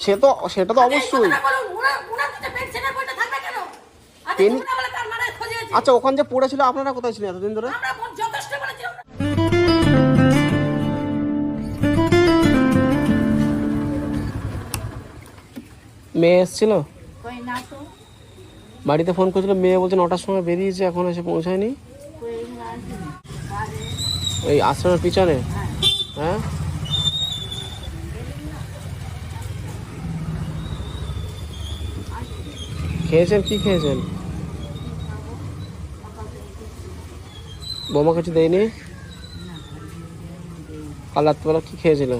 সেটা তো অবশ্যই। আচ্ছা ওখানে যে পড়েছিল আপনারা কোথায় ছিলেন এতদিন ধরে? মেয়ে এসেছিল বাড়িতে, ফোন করেছিল, মেয়ে বলছে 9টার সময় বেরিয়েছে, এখন এসে পৌঁছায়নি। ওই আশ্রমের পিছনে। হ্যাঁ খেয়েছেন? কি খেয়েছেন? বৌমা কিছু দেয়নি? কাল রাত্রিবেলা কি খেয়েছিল?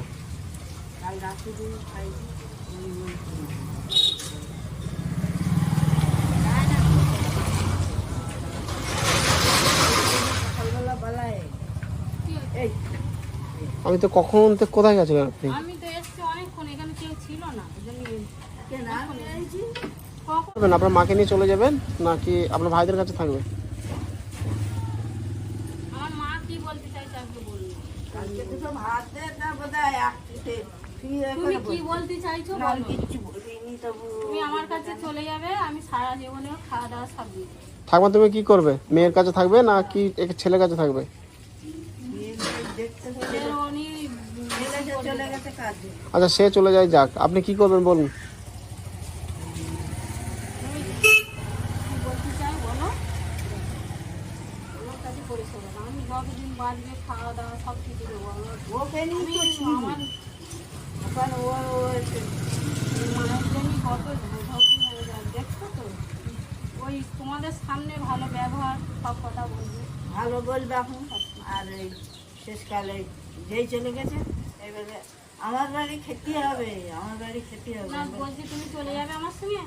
আমি তো কখন থেকে কোথায় গেছিলেন আপনি? আমি তো এসেছি অনেকক্ষণ, এখানে কেউ ছিল না। আপনার মাকে নিয়ে চলে যাবেন নাকি আপনার ভাইদের কাছে থাকবে? আমার মা কি বলতে চাইছে আপনি বলুন। তুমি কি বলতে চাইছো বলো। তুমি আমার কাছে চলে যাবে, আমি সারা জীবনে খাওয়া দাওয়া সব দিই। থাকবে? তুমি কি করবে? মেয়ের কাছে থাকবে না কি ছেলের কাছে থাকবে? আচ্ছা সে চলে যায়, যাক, আপনি কি করবেন বলুন? খাওয়া দাওয়া সব কিছু দেবো। দেখছো তো, ওই তোমাদের সামনে ভালো ব্যবহার, সব কথা বলবে, ভালো বলবে এখন। আর এই শেষকালে যেই চলে গেছে, এবারে আমার বাড়ি খেতে হবে, আমার বাড়ি খেতে হবে। বলছি তুমি চলে যাবে আমার সঙ্গে,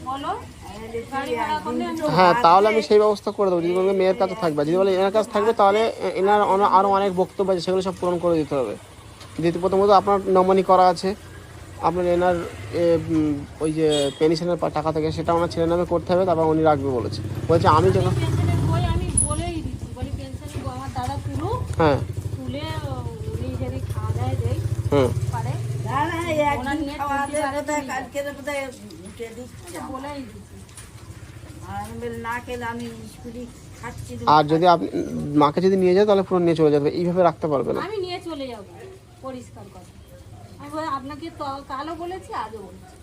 বলো গাড়ি ভাড়া করলে। হ্যাঁ তাহলে আমি সেই ব্যবস্থা করে দেবো। যদি বলবে মেয়ের কাছে থাকবে, যদি বলে এনার কাছে থাকবে, তাহলে এনার আরও অনেক বক্তব্য আছে, সেগুলো সব পূরণ করে দিতে হবে। যেহেতু প্রথমত আপনার নমনি করা আছে, আপনার এনার ওই যে পেনশনের টাকা থেকে সেটা ওনার ছেলের নামে করতে হবে, তারপর উনি রাখবে বলেছে। বলছে আমি যখন পেনশনের বই আমি বলেই দিচ্ছি, বলি পেনশনের বই আমার দাদা তুলুক, হ্যাঁ তুলে উনি যদি খাওয়া দাওয়া দেয় পারে, বলেই দিচ্ছি। আর যদি আপনি মাকে যদি নিয়ে যায় তাহলে পুরো নিয়ে চলে যাবে, এইভাবে রাখতে পারবে না। আমি নিয়ে চলে যাব, পরিষ্কার কথা। আমি আপনাকে তো কালও বলেছি, আজও বলছি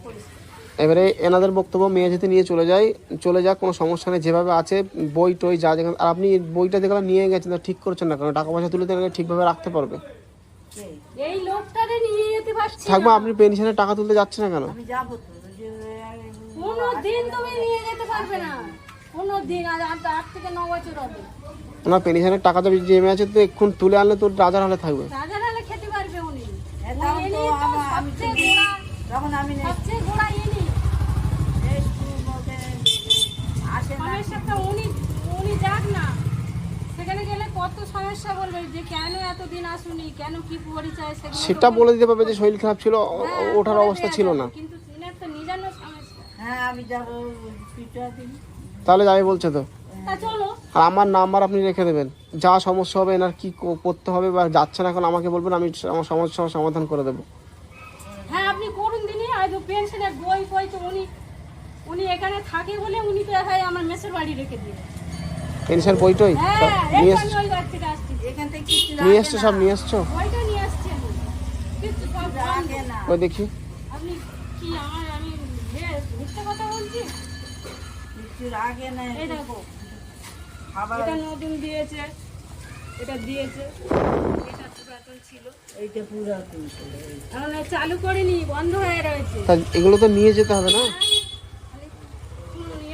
পরিষ্কার। এবারে এনাদের বক্তব্য, মেয়ে যদি নিয়ে চলে যাক, কোনো সমস্যা নেই, যেভাবে আছে বই টই যা যেখানে। আর আপনি বইটা যেগুলো নিয়ে গেছেন তা ঠিক করছেন না, কারণ টাকা পয়সা তুলে দিলে ঠিকভাবে রাখতে পারবে। এই লোকটারে নিয়ে যেতে পারছি থাকবে, না। আপনি পেনশনের টাকা তুলতে যাচ্ছেন না কেন? আমি যাবো তো, কোনোদিন তুমি নিয়ে যেতে পারবে না, কোনোদিন। আজ 8 থেকে 9 বছর হবে। ওনার পেনশনের টাকা তো জমে আছে, তো এক্ষুন তুলে আনলে তো রাজার হালে থাকবে। রাজার হালে খেতে পারবে উনি। যখন আমি সবচেয়ে গোড়া ইনি। সমস্যাটা উনি যাক না, সেখানে গেলে কত সমস্যা বলবে যে কেন এতদিন আসুনি, কেন কি পরিচয়, সেটা বলে দিতে পারবে যে শরীর খারাপ ছিল, ওঠার অবস্থা ছিল না। কিন্তু এনার তো নিজানো সমস্যা। হ্যাঁ আমি যাবো, তাহলে যাবে বলছে তো। চলো। আর আমার নাম্বার আপনি রেখে দেবেন, যা সমস্যা হবে, এনার কি করতে হবে বা যাচ্ছে না এখন আমাকে বলবেন, আমি আমার সমস্যার সমাধান করে দেবো। হ্যাঁ আপনি করুন দিনই। আজ পেনশনের বই তো উনি এখানে থাকে বলে উনি তো হয় আমার মেসের বাড়ি রেখে দিয়ে। পেনশন বইটই নিয়ে এসছো? এখান থেকে নিয়ে এসছো, সব নিয়ে এসছো? বইটা নিয়ে আসছি আমি, কিন্তু সব আগে না, ওই দেখি। আপনি কি আমি মিথ্যা কথা বলছি? কিছুর আগে না। এই দেখো, খাবার এটা নতুন দিয়েছে, এটা দিয়েছে, এটা পুরাতন ছিল, এইটা পুরাতন ছিল, এখন চালু করিনি, বন্ধ হয়ে রয়েছে। তা এগুলো তো নিয়ে যেতে হবে না?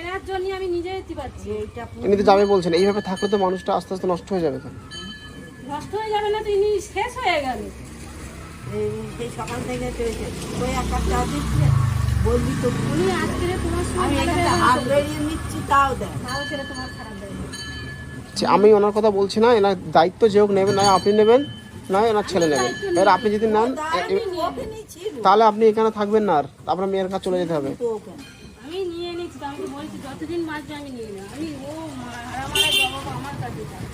এনার জন্য আমি নিজে যেতে পারছি। এইটা ইনি তো যাবে বলছেন, এইভাবে থাকলে তো মানুষটা আস্তে আস্তে নষ্ট হয়ে যাবে। তো নষ্ট হয়ে যাবে না তো, ইনি শেষ হয়ে গেল। সেই সকাল থেকে চলেছে, ওই একটা চা দিচ্ছে, বলবি তো উনি আজকে তোমার আমি সঙ্গে এখানে হাত বেরিয়ে নিচ্ছি, তাও দেয়। তাও সেটা তোমার খারাপ লাগবে। আমি ওনার কথা বলছি না, এনার দায়িত্ব যে হোক নেবেন, নয় আপনি নেবেন, নয় ওনার ছেলে নেবেন। এবার আপনি যদি নেন তাহলে আপনি এখানে থাকবেন না, আর আপনার মেয়ের কাছে চলে যেতে হবে। আমি নিয়ে নিচ্ছি, আমি বলছি যতদিন বাঁচবে আমি নিয়ে না। আমি হারামারা জবাব আমার কাছে চাই।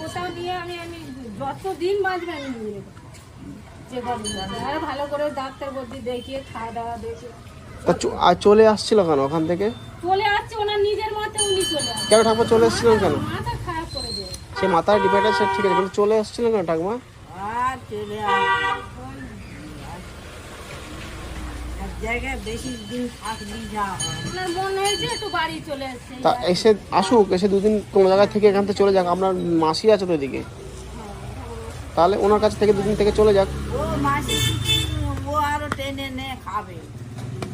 কোথাও নিয়ে আমি যতদিন বাঁচবে আমি নিয়ে নেবো। যে কদিন আর ভালো করে ডাক্তার বদ্যি দেখিয়ে খাওয়া দাওয়া দেখে তা আর চলে আসছিল কেন ওখান থেকে? চলে আসছে ওনার নিজের মতে উনি চলে আসছে। কেন ঠাকুমা চলে এসেছিলেন কেন? মাথা খারাপ করে দিয়ে সে মাথায় ডিপেন্ড আছে ঠিক আছে, কিন্তু চলে এসেছিলেন কেন ঠাকুমা? আর চলে আসবে এক জায়গায় বেশি দিন থাকবি যা হয়। ওনার মন হয়েছে একটু বাড়ি চলে আসছে। তা এসে আসুক, এসে দুদিন কোনো জায়গায় থেকে এখান থেকে চলে যাক। আপনার মাসি আছে তো এদিকে, তাহলে ওনার কাছ থেকে দুদিন থেকে চলে যাক। ও মাসি ও আরো টেনে নে খাবে,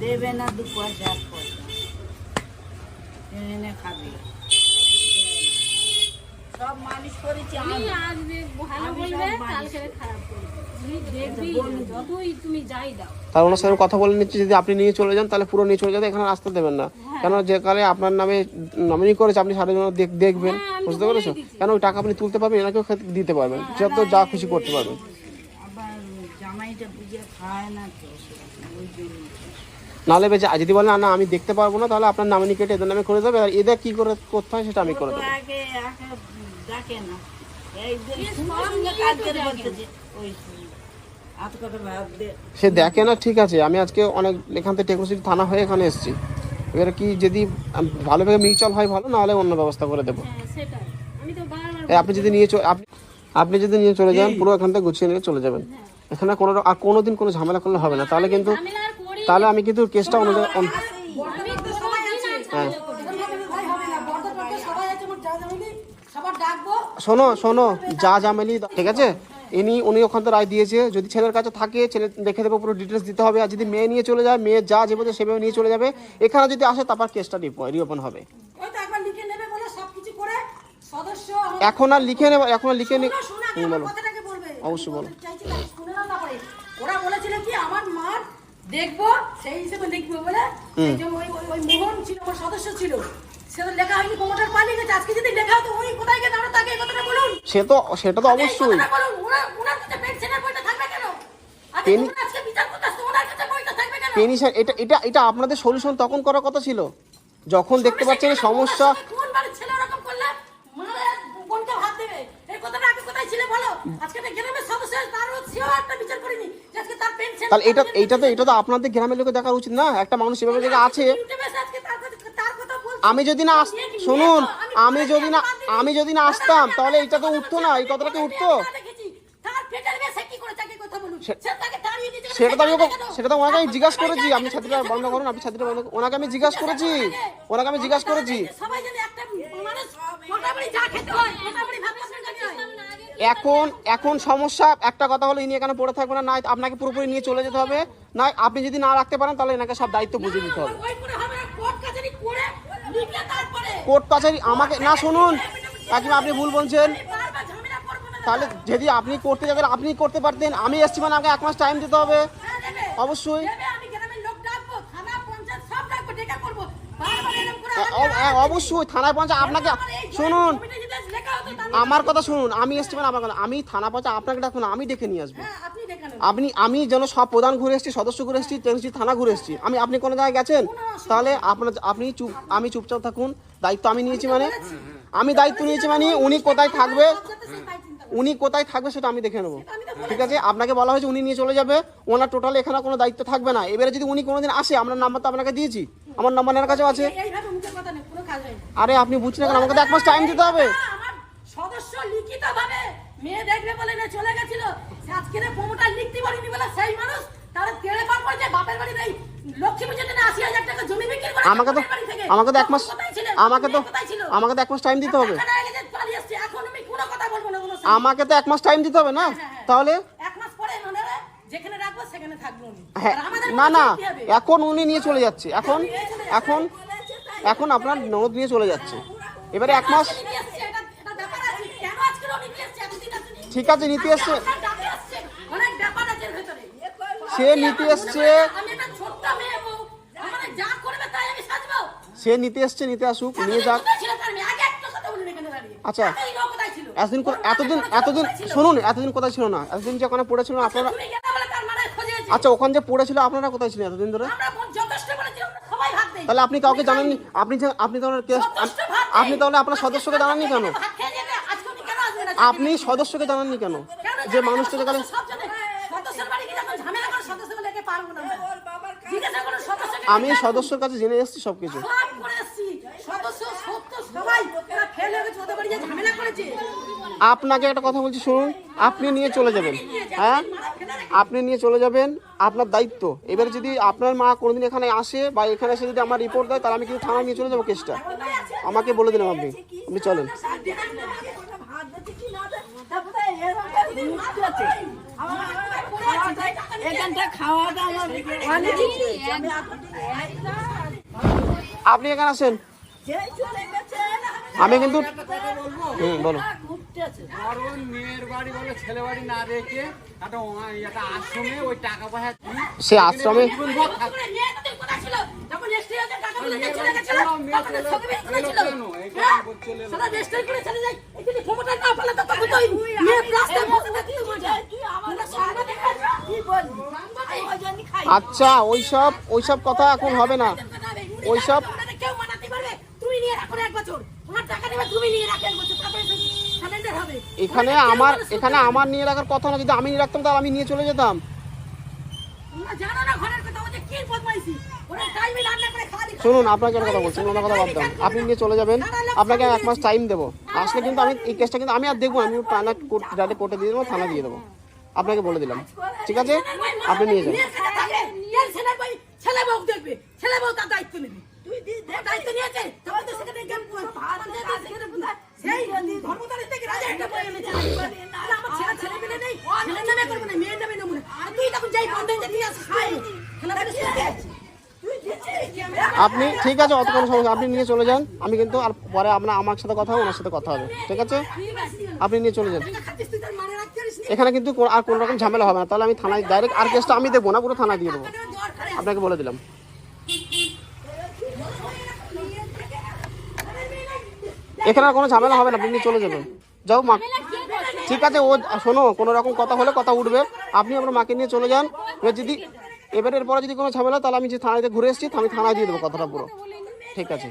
দেবে না 2 পয়সা 1 পয়সা, টেনে নে খাবে। সব মানুষ করেছি আমি আমি। আজ ভালো আমি বলবে সব মানুষ কালকে খারাপ করবে, তুমি দেখবি যতই তুমি যাই দাও। তাহলে ওনার সাথে কথা বলে নিচ্ছি, যদি আপনি নিয়ে চলে যান তাহলে পুরো নিয়ে চলে যাবে, এখানে আসতে দেবেন না। কেন যে কালে আপনার নামে নমিনি করেছে আপনি সারা জীবন দেখবেন, হ্যাঁ, আমি তো বুঝতে পেরেছো? বলেই দিচ্ছি। কেন ওই টাকা আপনি তুলতে পারবেন, এনাকেও দিতে পারবেন, যত যা খুশি করতে পারবেন। আবার জামাইটা বুঝে খায় না তো সেরকম, ওই জন্য। নাহলে বেঁচে যদি বলেন না আমি দেখতে পারবো না, তাহলে আপনার নামিনি কেটে এদের নামে করে দেবে, আর এদের কি করে করতে হয় সেটা আমি করে ও তো দেবো। আগে ডাকে না, এই যে সব সঙ্গে নিয়ে কাজ তো করে ডাকে। বলতেছে ওই এত কথা ভাববে। সে দেখে না, ঠিক আছে। আমি আজকে অনেক এখান থেকে টেকনোসিটি থানা হয়ে এখানে এসেছি। এবারে কি যদি ভালোভাবে মিউচুয়াল হয় ভালো, না হলে অন্য ব্যবস্থা করে দেবো। হ্যাঁ সেটাই, আমি তো বারবার আপনি যদি আপনি যদি নিয়ে চলে যান, পুরো এখান থেকে গুছিয়ে নিয়ে চলে যাবেন। এখানে আর কোনোদিন কোনো ঝামেলা করলে হবে না, তাহলে কিন্তু ঝামেলা আর করি না। তাহলে আমি কিন্তু কেসটা আমি অনুযায়ী কোনোদিন আর হ্যাঁ। ঝামেলা করি না। শোনো যা জামেলি, ঠিক আছে? উনি ওখান থেকে রায় দিয়েছে, যদি ছেলের কাছে থাকে ছেলে দেখে দেবো, পুরো ডিটেলস দিতে হবে। আর যদি মেয়ে নিয়ে চলে যায়, মেয়ে যা যেভাবে সেভাবে নিয়ে চলে যাবে। এখানে যদি আসে তারপর কেসটা রিওপেন হবে। এখন আর লিখে নেব, এখন আর লিখে নি। বলো, অবশ্যই বলো। ওরা বলেছিল কি আমার মার দেখবো সেই হিসেবে লিখবো বলে, এই যে ওই মোহন ছিল আমার সদস্য ছিল, সেটা লেখা হয়নি, প্রমোটার পালিয়ে গেছে। আজকে যদি লেখা হতো উনি কোথায় গেছে আমরা তাকে এই কথাটা বলুন। সেটা তো অবশ্যই। কথাটা বলুন, ওনার কাছে পেনশনের বইটা থাকবে কেন? আজকে বিচার করতে আসতো, ওনার কাছে বইটা থাকবে কেন? পেনিশন এটা আপনাদের সলিউশন তখন করার কথা ছিল, যখন দেখতে পাচ্ছেন এই সমস্যা। কোন বাড়ির ছেলে ওরকম করলে মারা বোনকে ভাত দেবে? এই কথাটা আগে কোথায় ছিল বলো? আজকে তো গ্রামের সদস্য তারও সেও একটা বিচার করিনি যে আজকে তার পেনশন। তাহলে এটা তো আপনাদের গ্রামের লোকে দেখা উচিত না? একটা মানুষ এভাবে জায়গা আছে। আমি যদি না শুনুন, আমি যদি না আসতাম তাহলে এটা তো উঠতো না, এই কথাটা কি উঠতো? সেটা তো ওনাকে আমি জিজ্ঞাসা করেছি। আপনি ছাত্রীরা বন্ধ করুন, আপনি ছাত্রীরা বন্ধ করুন। ওনাকে আমি জিজ্ঞাসা করেছি, এখন সমস্যা একটা কথা হলো, ইনি এখানে পড়ে থাকবে না, না আপনাকে পুরোপুরি নিয়ে চলে যেতে হবে, না আপনি যদি না রাখতে পারেন তাহলে এনাকে সব দায়িত্ব বুঝিয়ে দিতে হবে। কোর্ট কাছারি আমাকে না, শুনুন কাকিমা আপনি ভুল বলছেন। তাহলে যদি আপনি করতে যেতেন আপনি করতে পারতেন, আমি এসছি মানে আমাকে 1 মাস টাইম দিতে হবে অবশ্যই। অবশ্যই থানায় পৌঁছা আপনাকে, শুনুন আমার কথা শুনুন, আমি এসছি মানে আমি থানা পৌঁছা আপনাকে ডাকুন, আমি ডেকে নিয়ে আসবো। আমি যেন সব প্রধান ঘুরে এসেছি, সদস্য ঘুরে এসেছি, থানা ঘুরে এসেছি। আপনি কোনো জায়গায় গেছেন? তাহলে আপনি চুপচাপ থাকুন। দায়িত্ব আমি নিয়েছি মানে উনি কোথায় থাকবে সেটা আমি দেখে নেবো, ঠিক আছে? আপনাকে বলা হয়েছে উনি নিয়ে চলে যাবে, ওনার টোটাল এখানে কোনো দায়িত্ব থাকবে না। এবারে যদি উনি কোনোদিন আসে, আপনার নাম্বার তো আপনাকে দিয়েছি, আমার নাম্বার এর কাছেও আছে। আরে আপনি বুঝছেন না কেন? আমাকে তো 1 মাস টাইম দিতে হবে। সদস্য লিখিতভাবে মেয়ে দেখবে বলে না চলে গেছিল, আজকে প্রমোটার লিখতে পারিনি বলে সেই মানুষ তারা তেড়ে পার করেছে বাপের বাড়ি নেই। লক্ষ্মী পুজোতে 80,000 টাকা জমি বিক্রি করে আমাকে তো 1 মাস টাইম দিতে হবে। আমাকে তো 1 মাস টাইম দিতে হবে না? তাহলে 1 মাস পরে যেখানে রাখবো সেখানে থাকবো উনি। না এখন উনি নিয়ে চলে যাচ্ছে, এখন আপনার ননদ নিয়ে চলে যাচ্ছে। এবারে 1 মাস ঠিক আছে নিতে এসছে, সে নিতে এসছে, নিতে আসুক, নিয়ে যাক। আচ্ছা এতদিন কোথায় ছিল না? এতদিন যে ওখানে পড়েছিল আপনারা, আচ্ছা ওখানে যে পড়েছিল আপনারা কোথায় ছিলেন এতদিন ধরে? তাহলে আপনি কাউকে জানাননি? আপনি তাহলে আপনার সদস্যকে জানাননি কেন? আপনি সদস্যকে জানাননি কেন যে মানুষটাকে আমি কি যখন ঝামেলা করে সদস্য লেগে পারবো না ওর বাবার কাজ জিজ্ঞাসা করো সদস্যকে আমি সদস্যর কাছে জেনে এসেছি সবকিছু। সব করে এসছি সদস্য সত্য সবাই ওরা ফেলে গেছে ওদের বাড়ি যে ঝামেলা করেছে আপনাকে একটা কথা বলছি শুনুন, আপনি নিয়ে চলে যাবেন, হ্যাঁ আপনি নিয়ে চলে যাবেন, আপনার দায়িত্ব। এবারে যদি আপনার মা কোনোদিন এখানে আসে বা এখানে এসে যদি আমার রিপোর্ট দেয় তাহলে আমি কিন্তু থানায় নিয়ে চলে যাবো কেসটা। আমাকে বলে দিলাম, আপনি চলেন। ভাত দিচ্ছে কি না দেয়, তারপরে এরকম করে মুক্তি আছে। এখানটা খাওয়াটা আমার অনেক আমি আপনি এখানে আসেন, যেই চলে গেছে আমি কিন্তু বলো। মুক্তি আছে। কারণ মেয়ের বাড়ি বলে ছেলে বাড়ি না রেখে একটা আশ্রমে ওই টাকা পয়সা সে আশ্রমে জীবনভর থাকবে। মেয়ে তোদের কথা ছিল যখন রেস্টুরেন্টে টাকা বলে চলে গেছিল তখন ছবি করেছিল সারা রেস্টুরেন্ট করে চলে যায় এখানে ক্ষমতা না পেলে তো তখন তো মেয়ে রাস্তায় বসে থাকতে মজা তুই আমাদের সাংবাদিক কি বলবি? ওই জন্য খাই। আচ্ছা ওইসব কথা এখন হবে না। ওইসব কেউ মানাতে পারবে তুমি নিয়ে রাখো 1 বছর তোমার টাকা দেবে তুমি নিয়ে রাখো 1 বছর তারপরে সারেন্ডার হবে এখানে আমার নিয়ে রাখার কথা না, যদি আমি নিয়ে রাখতাম তাহলে আমি নিয়ে চলে যেতাম। তোমরা জানো না ঘরের কথা ওদের কি বদমাইশি ওরা টাইমে রান্না করে খাওয়া দিচ্ছে শুনুন, আপনাকে একটা কথা বলছি, ওনার কথা বাদ দাও, আপনি নিয়ে চলে যাবেন। আপনাকে 1 মাস টাইম দেবো, আসলে কিন্তু আমি এই কেসটা কিন্তু আমি আর দেখবো, আমি থানা ডাইরেক্ট কোর্টে দিয়ে দেবো, থানা দিয়ে দেবো। আপনাকে বলে দিলাম, ঠিক আছে? আপনি নিয়ে যান। ছেলে বউ দেখবে ছেলে বউ তার দায়িত্ব নেবে তুই দায়িত্ব নিয়েছে তবে তো সেখানে জ্ঞান সেই ধর্মতারের থেকে রাজা একটা বলে এনেছে আমার ছেলে মেয়ে নেই ছেলে নামে করবো না মেয়ের নামে নেবো না আর তুই তখন যাই বন্ধন দিয়ে আসিস খেলা আপনি ঠিক আছে, অত কোনো সমস্যা, আপনি নিয়ে চলে যান। আমি কিন্তু আর পরে আমার সাথে কথা হবে, ওনার সাথে কথা হবে, ঠিক আছে? আপনি নিয়ে চলে যান। খাচ্ছিস তুই তার মানে রাখতে পারিস এখানে কিন্তু আর কোনো রকম ঝামেলা হবে না, তাহলে আমি থানায় ডাইরেক্ট আর কেসটা আমি দেখবো না, পুরো থানায় দিয়ে দেবো। আপনাকে বলে দিলাম। এখানে আর কোনো ঝামেলা হবে না, আপনি নিয়ে চলে যাবেন। যাও মা, ঠিক আছে? ও শোনো, কোনো রকম কথা হলে কথা উঠবে, আপনি আপনার মাকে নিয়ে চলে যান। এবার যদি এবারের পরে যদি কোনো ঝামেলা, তাহলে আমি যে থানাতে ঘুরে এসেছি আমি থানায় দিয়ে দেবো কথাটা পুরো, ঠিক আছে?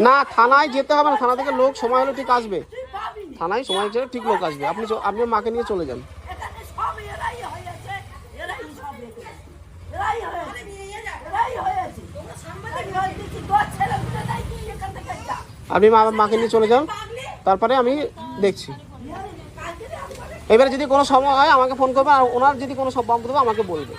না, থানায় যেতে হবে না, থানা থেকে লোক সময় হলে ঠিক আসবে, থানায় সময় ছেড়ে ঠিক লোক আসবে। আপনি মাকে নিয়ে চলে যান। এখানে সব এরাই হয়েছে, এরাই সব এরাই হয়েছে, এরাই হয়েছে। সাংবাদিক হয়ে দিচ্ছি, 10 ছেলে মিলে নাই, তুই এখান থেকে যা। আপনি মাকে নিয়ে চলে যান, তারপরে আমি দেখছি। এবারে যদি কোনো সময় হয় আমাকে ফোন করবেন, আর ওনার যদি কোনো সব বক্তব্য আমাকে বলবে।